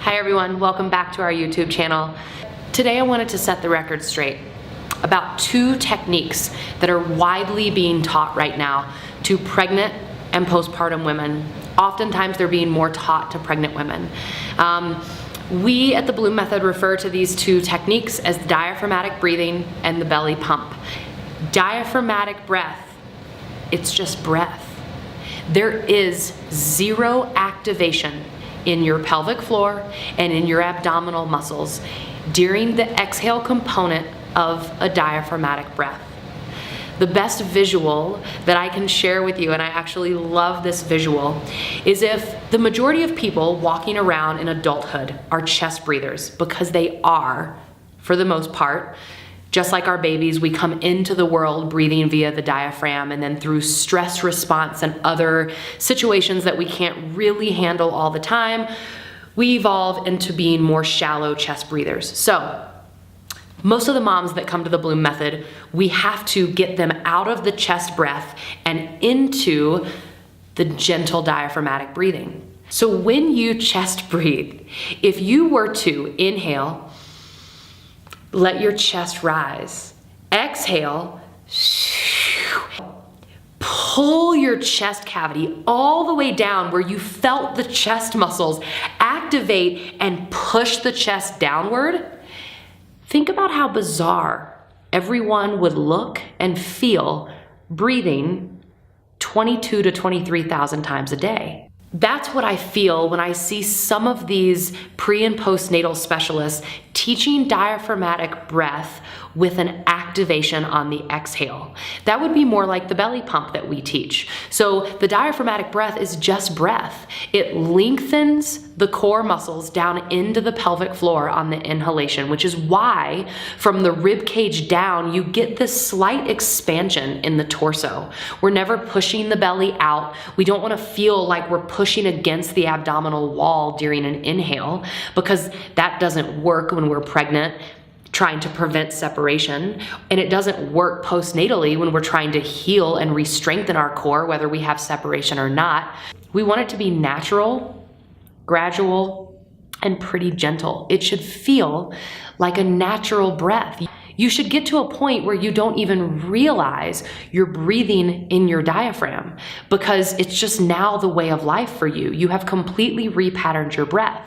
Hi everyone, welcome back to our YouTube channel. Today I wanted to set the record straight about two techniques that are widely being taught right now to pregnant and postpartum women. Oftentimes they're being more taught to pregnant women. We at the Bloom Method refer to these two techniques as the diaphragmatic breathing and the belly pump. Diaphragmatic breath, it's just breath. There is zero activation in your pelvic floor and in your abdominal muscles during the exhale component of a diaphragmatic breath. The best visual that I can share with you, and I actually love this visual, is if the majority of people walking around in adulthood are chest breathers, because they are, for the most part. Just like our babies, we come into the world breathing via the diaphragm, and then through stress response and other situations that we can't really handle all the time, we evolve into being more shallow chest breathers. So most of the moms that come to the Bloom Method, we have to get them out of the chest breath and into the gentle diaphragmatic breathing. So when you chest breathe, if you were to inhale, let your chest rise. Exhale, pull your chest cavity all the way down where you felt the chest muscles activate and push the chest downward. Think about how bizarre everyone would look and feel breathing 22 to 23,000 times a day. That's what I feel when I see some of these pre and postnatal specialists teaching diaphragmatic breath with an activation on the exhale. That would be more like the belly pump that we teach. So the diaphragmatic breath is just breath. It lengthens the core muscles down into the pelvic floor on the inhalation, which is why from the rib cage down, you get this slight expansion in the torso. We're never pushing the belly out. We don't want to feel like we're pushing against the abdominal wall during an inhale, because that doesn't work when we're pregnant, trying to prevent separation, and it doesn't work postnatally when we're trying to heal and re-strengthen our core, whether we have separation or not. We want it to be natural, gradual, and pretty gentle. It should feel like a natural breath. You should get to a point where you don't even realize you're breathing in your diaphragm, because it's just now the way of life for you. You have completely repatterned your breath.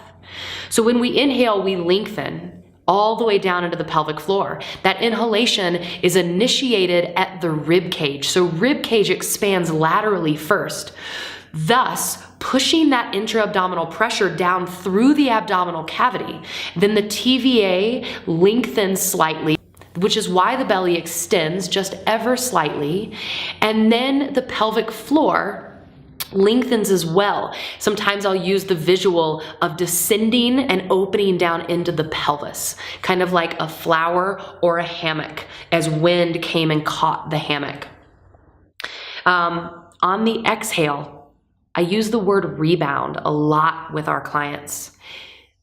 So when we inhale, we lengthen all the way down into the pelvic floor. That inhalation is initiated at the rib cage. So rib cage expands laterally first, thus pushing that intra-abdominal pressure down through the abdominal cavity. Then the TVA lengthens slightly, which is why the belly extends just ever slightly. And then the pelvic floor lengthens as well. Sometimes I'll use the visual of descending and opening down into the pelvis, kind of like a flower or a hammock as wind came and caught the hammock. On the exhale, I use the word rebound a lot with our clients.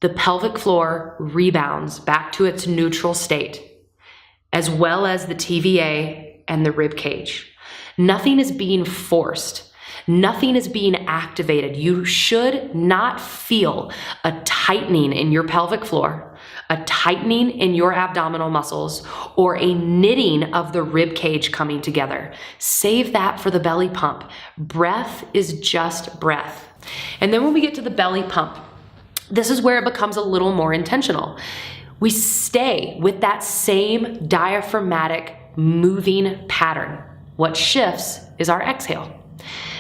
The pelvic floor rebounds back to its neutral state, as well as the TVA and the rib cage. Nothing is being forced. Nothing is being activated. You should not feel a tightening in your pelvic floor, a tightening in your abdominal muscles, or a knitting of the rib cage coming together. Save that for the belly pump. Breath is just breath. And then when we get to the belly pump, this is where it becomes a little more intentional. We stay with that same diaphragmatic moving pattern. What shifts is our exhale.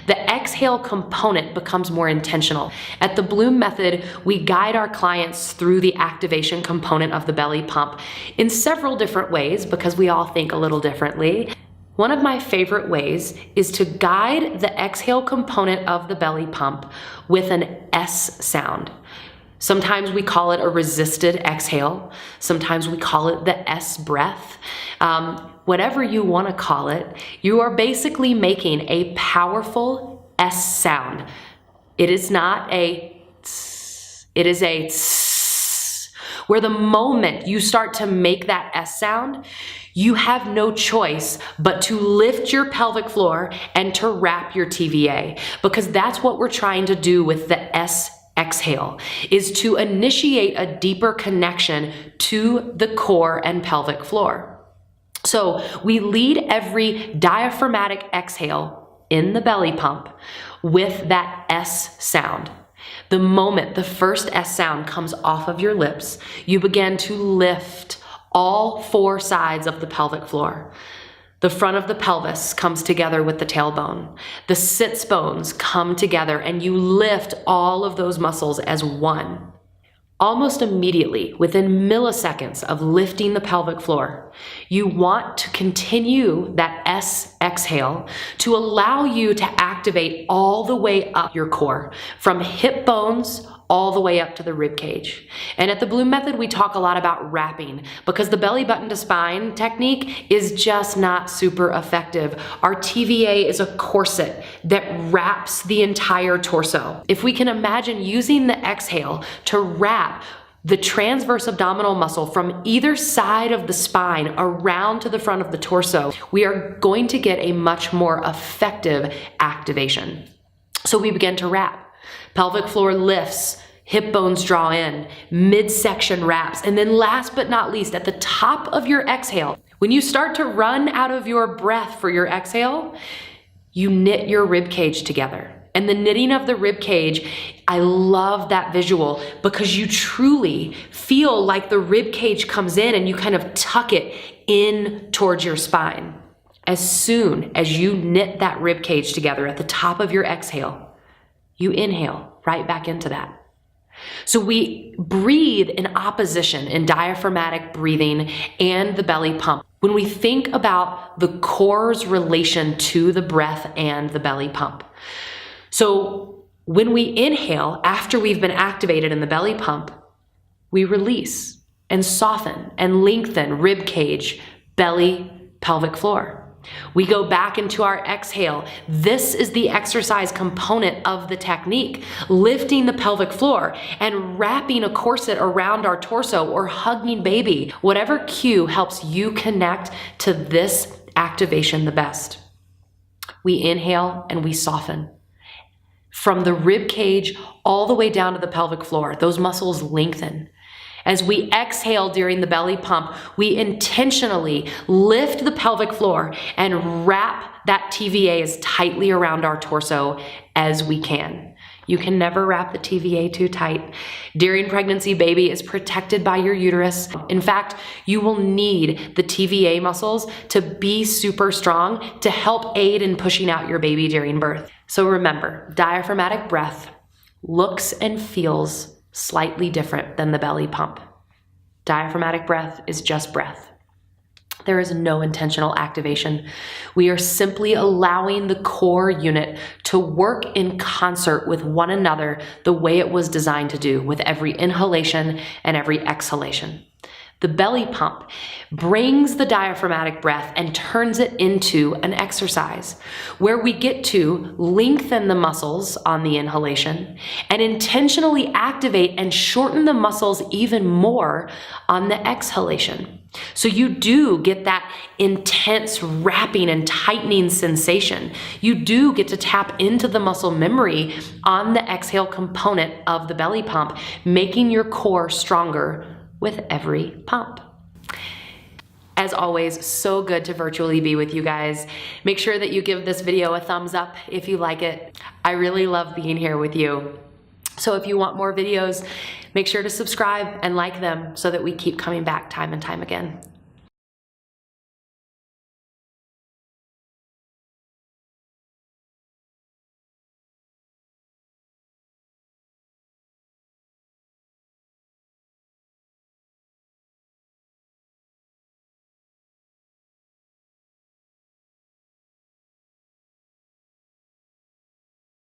The exhale component becomes more intentional. At the Bloom Method, we guide our clients through the activation component of the belly pump in several different ways, because we all think a little differently. One of my favorite ways is to guide the exhale component of the belly pump with an S sound. Sometimes we call it a resisted exhale. Sometimes we call it the S breath. Whatever you want to call it, you are basically making a powerful S sound. It is not a tss, it is a tss, where the moment you start to make that S sound, you have no choice but to lift your pelvic floor and to wrap your TVA, because that's what we're trying to do with the S exhale is to initiate a deeper connection to the core and pelvic floor. So we lead every diaphragmatic exhale in the belly pump with that S sound. The moment the first S sound comes off of your lips, you begin to lift all 4 sides of the pelvic floor. The front of the pelvis comes together with the tailbone. The sits bones come together and you lift all of those muscles as one. Almost immediately, within milliseconds of lifting the pelvic floor, you want to continue that S exhale to allow you to activate all the way up your core, from hip bones all the way up to the rib cage. And at the Bloom Method, we talk a lot about wrapping because the belly button to spine technique is just not super effective. Our TVA is a corset that wraps the entire torso. If we can imagine using the exhale to wrap the transverse abdominal muscle from either side of the spine around to the front of the torso, we are going to get a much more effective activation. So we begin to wrap. Pelvic floor lifts, hip bones draw in, midsection wraps, and then last but not least, at the top of your exhale, when you start to run out of your breath for your exhale, you knit your rib cage together. And the knitting of the rib cage, I love that visual because you truly feel like the rib cage comes in and you kind of tuck it in towards your spine. As soon as you knit that rib cage together at the top of your exhale, you inhale right back into that. So we breathe in opposition in diaphragmatic breathing and the belly pump when we think about the core's relation to the breath and the belly pump. So when we inhale after we've been activated in the belly pump, we release and soften and lengthen rib cage, belly, pelvic floor. We go back into our exhale. This is the exercise component of the technique, lifting the pelvic floor and wrapping a corset around our torso or hugging baby, whatever cue helps you connect to this activation the best. We inhale and we soften. From the rib cage all the way down to the pelvic floor, those muscles lengthen. As we exhale during the belly pump, we intentionally lift the pelvic floor and wrap that TVA as tightly around our torso as we can. You can never wrap the TVA too tight. During pregnancy, baby is protected by your uterus. In fact, you will need the TVA muscles to be super strong to help aid in pushing out your baby during birth. So remember, diaphragmatic breath looks and feels slightly different than the belly pump. Diaphragmatic breath is just breath. There is no intentional activation. We are simply allowing the core unit to work in concert with one another the way it was designed to do with every inhalation and every exhalation. The belly pump brings the diaphragmatic breath and turns it into an exercise where we get to lengthen the muscles on the inhalation and intentionally activate and shorten the muscles even more on the exhalation. So you do get that intense wrapping and tightening sensation. You do get to tap into the muscle memory on the exhale component of the belly pump, making your core stronger with every pump. As always, so good to virtually be with you guys. Make sure that you give this video a thumbs up if you like it. I really love being here with you. So if you want more videos, make sure to subscribe and like them so that we keep coming back time and time again.